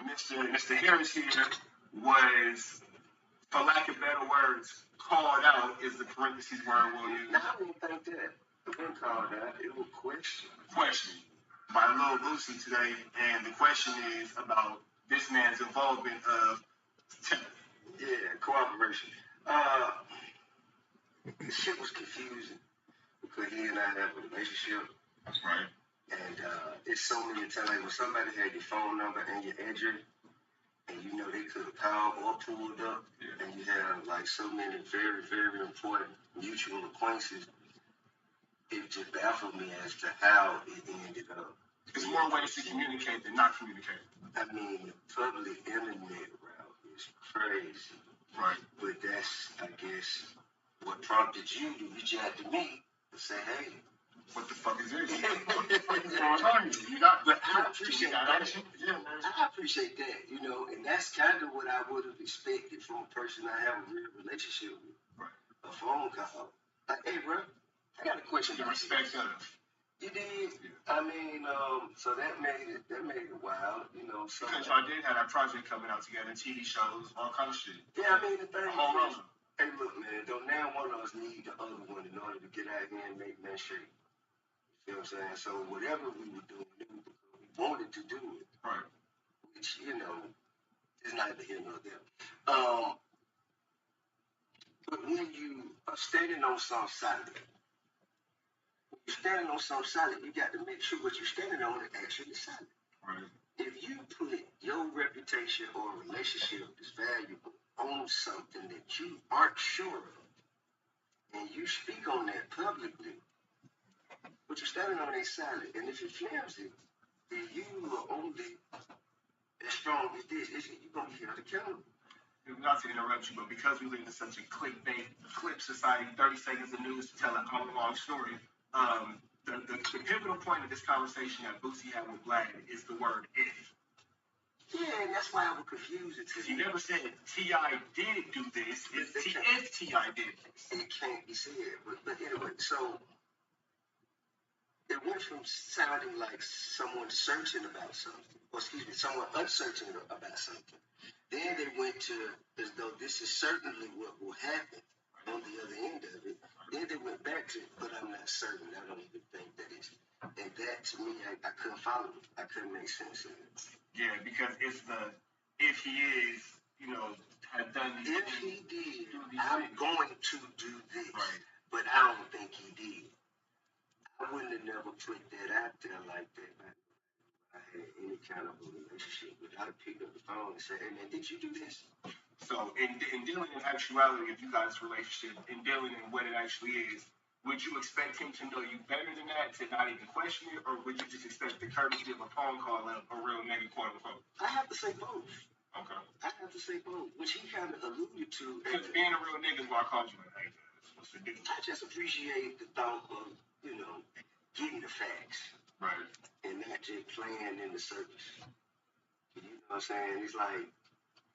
Mr. Harris here was, for lack of better words, called out is the parentheses word we'll use. No, I don't think that. It wasn't called out. It was questioned. Questioned by Lil Boosie today, and the question is about this man's involvement of cooperation. The shit was confusing because he and I have a relationship. That's right. And it's so many times, like when somebody had your phone number and your address, and you know they could have called or pulled up, and you have like so many very, very important mutual acquaintances, it just baffled me as to how it ended up. There's more ways to communicate than not communicate. I mean, the public internet route is crazy. Right. But that's, I guess, what prompted you to reach out to me to say, hey, what the fuck is this? What the fuck is going on? But I appreciate that. Yeah, man. I appreciate that, you know, and that's kind of what I would have expected from a person I have a real relationship with. Right. A phone call. Like, hey, bro, I got a question. You respect us. You did. Yeah. I mean, so that made it wild, you know. So because y'all did have that project coming out together, TV shows, all kind of shit. Yeah, I mean, the thing is, hey, look, man, don't now one of us need the other one in order to get out here and make man straight. You know what I'm saying? So whatever we were doing, we wanted to do it. Right. Which, you know, is neither here nor there. But when you are standing on some solid, you got to make sure what you're standing on is actually solid. Right. If you put your reputation or relationship is valuable on something that you aren't sure of, and you speak on that publicly, but you're standing on a solid, and if it flimsy, then you are only as strong as this. You're going to be held accountable. Not to interrupt you, but because we live in such a clickbait, clip society, 30 seconds of news to tell an hour-long story, the pivotal point of this conversation that Boosie had with Vlad is the word if. Yeah, and that's why I was confused. Because he never said T.I. did do this. It's if T.I. did this. It can't be said. But anyway, so it went from sounding like someone searching about something, or excuse me, someone uncertain about something. Then they went to as though this is certainly what will happen on the other end of it. Then they went back to, but I'm not certain. I don't even think that is. And that to me, I couldn't follow it. I couldn't make sense of it. Yeah, because it's if he is, you know, had done these things. If he did, I'm going to do this. Right. But I don't think he did. I wouldn't have never put that out there like that. I had any kind of a relationship with. I'd pick up the phone and say, hey, man, did you do this? So in dealing in actuality of you guys' relationship, in dealing in what it actually is, would you expect him to know you better than that, to not even question it, or would you just expect the courtesy of a phone call of a real nigga, quote unquote? I have to say both. Okay. I have to say both, which he kind of alluded to. Because being a real nigga is why I called you like, hey, what's the deal? I just appreciate the thought of, you know, getting the facts. Right. And not just playing in the circus. You know what I'm saying? It's like,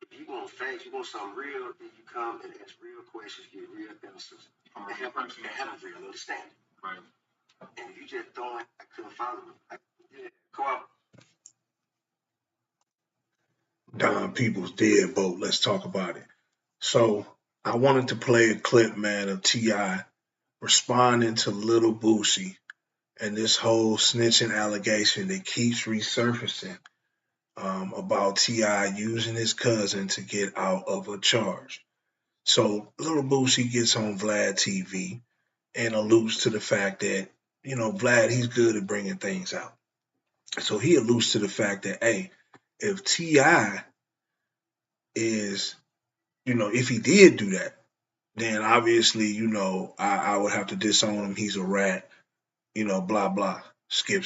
if you want facts, you want something real, then you come and ask real questions, get real answers, and have a real understanding. Right. And if you just throwing, I couldn't follow it. Co-op. Don People's Deadbolt. Let's talk about it. So I wanted to play a clip, man, of T.I. responding to Little Boosie and this whole snitching allegation that keeps resurfacing about T.I. using his cousin to get out of a charge. So Little Boosie gets on Vlad TV and alludes to the fact that, you know, Vlad, he's good at bringing things out. So he alludes to the fact that, hey, if T.I. is, you know, if he did do that, then obviously, you know, I would have to disown him. He's a rat, you know, blah, blah, skip.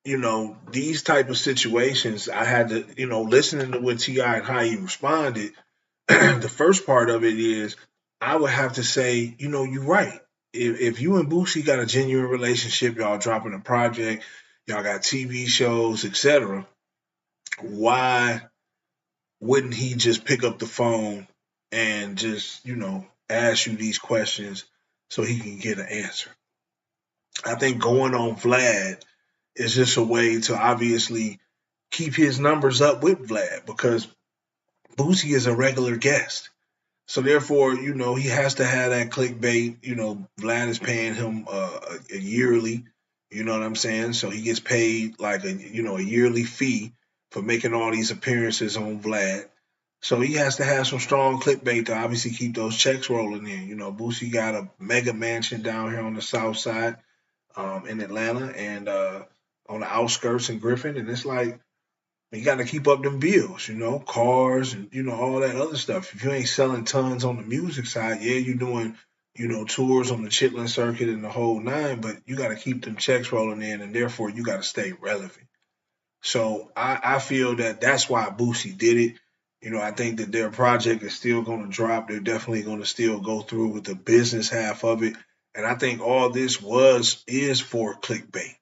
You know, these type of situations, I had to, you know, listening to what T.I. and how he responded, the first part of it is, I would have to say, you know, you're right. If you and Boosie got a genuine relationship, y'all dropping a project, y'all got TV shows, etc., why wouldn't he just pick up the phone and just, you know, ask you these questions so he can get an answer? I think going on Vlad is just a way to obviously keep his numbers up with Vlad because Boosie is a regular guest. So therefore, he has to have that clickbait. Vlad is paying him a yearly. You know what I'm saying? So he gets paid like a yearly fee for making all these appearances on Vlad. So he has to have some strong clickbait to obviously keep those checks rolling in. Boosie got a mega mansion down here on the south side, in Atlanta, and on the outskirts in Griffin, and it's like you got to keep up them bills, cars and all that other stuff. If you ain't selling tons on the music side, yeah, you're doing tours on the Chitlin circuit and the whole nine, but you got to keep them checks rolling in, and therefore you got to stay relevant. So I feel that that's why Boosie did it. I think that their project is still going to drop. They're definitely going to still go through with the business half of it, and I think all this is for clickbait.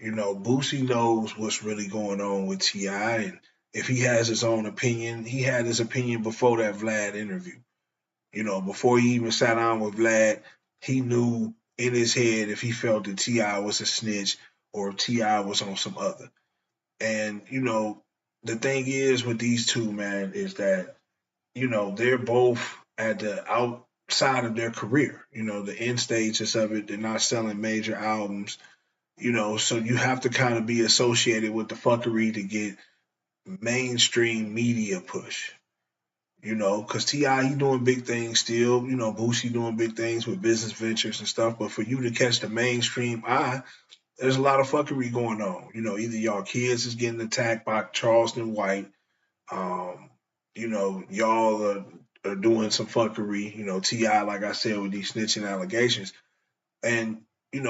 Boosie knows what's really going on with T.I., and if he has his own opinion, he had his opinion before that Vlad interview. Before he even sat down with Vlad, he knew in his head if he felt that T.I. was a snitch or if T.I. was on some other. And, the thing is with these two, man, is that, they're both at the outside of their career, the end stages of it. They're not selling major albums. So you have to kind of be associated with the fuckery to get mainstream media push. Because T.I., he doing big things still. Boosie doing big things with business ventures and stuff. But for you to catch the mainstream eye, there's a lot of fuckery going on. Either y'all kids is getting attacked by Charleston White. Y'all are doing some fuckery. T.I., like I said, with these snitching allegations. And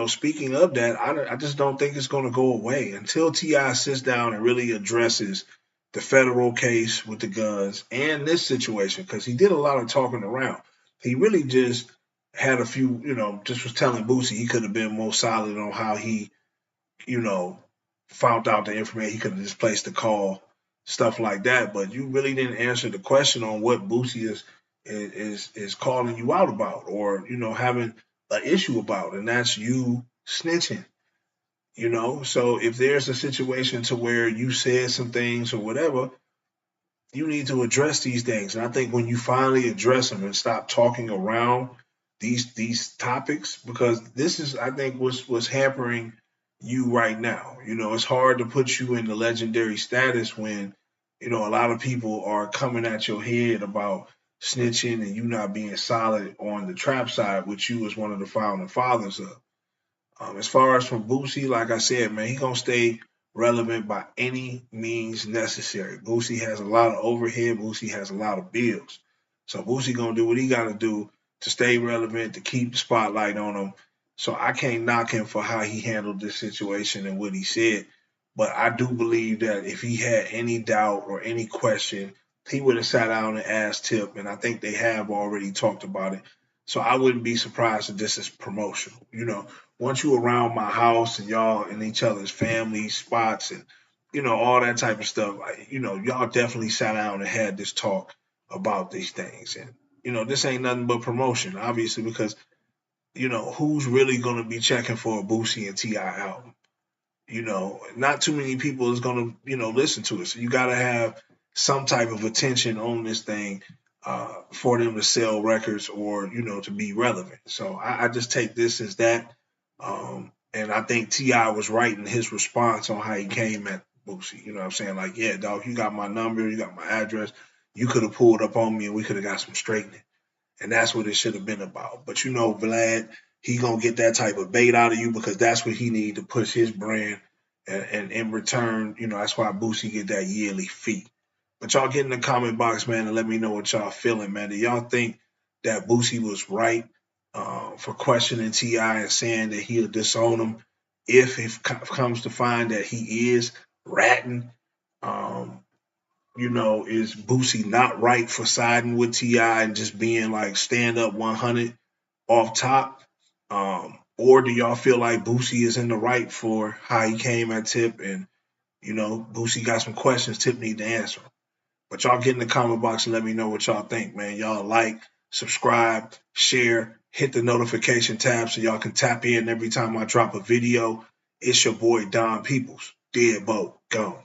speaking of that, I just don't think it's going to go away until T.I. sits down and really addresses the federal case with the guns and this situation, because he did a lot of talking around. He really just had a few, just was telling Boosie he could have been more solid on how he, found out the information. He could have just placed the call, stuff like that. But you really didn't answer the question on what Boosie is calling you out about, or having an issue about, and that's you snitching. So if there's a situation to where you said some things or whatever, you need to address these things. And I think when you finally address them and stop talking around these topics, because this is, I think, what's hampering you right now. It's hard to put you in the legendary status when a lot of people are coming at your head about snitching and you not being solid on the trap side, which you was one of the founding fathers of. As far as from Boosie, like I said, man, he gonna stay relevant by any means necessary. Boosie has a lot of overhead. Boosie has a lot of bills. So Boosie gonna do what he gotta do to stay relevant, to keep the spotlight on him. So I can't knock him for how he handled this situation and what he said. But I do believe that if he had any doubt or any question, he would have sat down and asked Tip, and I think they have already talked about it. So I wouldn't be surprised if this is promotional. Once you around my house and y'all in each other's family spots and all that type of stuff, y'all definitely sat down and had this talk about these things. And this ain't nothing but promotion, obviously, because who's really gonna be checking for a Boosie and T.I. album? Not too many people is gonna listen to it. So you gotta have some type of attention on this thing for them to sell records or to be relevant. So I just take this as that. And I think T.I. was right in his response on how he came at Boosie. You know what I'm saying? Like, yeah, dog, you got my number, you got my address. You could have pulled up on me and we could have got some straightening. And that's what it should have been about. But Vlad, he going to get that type of bait out of you because that's what he need to push his brand. And in return, that's why Boosie get that yearly fee. But y'all get in the comment box, man, and let me know what y'all feeling, man. Do y'all think that Boosie was right for questioning T.I. and saying that he'll disown him if it comes to find that he is ratting? Is Boosie not right for siding with T.I. and just being like stand up 100 off top? Or do y'all feel like Boosie is in the right for how he came at Tip and, Boosie got some questions Tip need to answer? But y'all get in the comment box and let me know what y'all think, man. Y'all like, subscribe, share, hit the notification tab so y'all can tap in every time I drop a video. It's your boy Don Peoples. Deadbolt. Gone.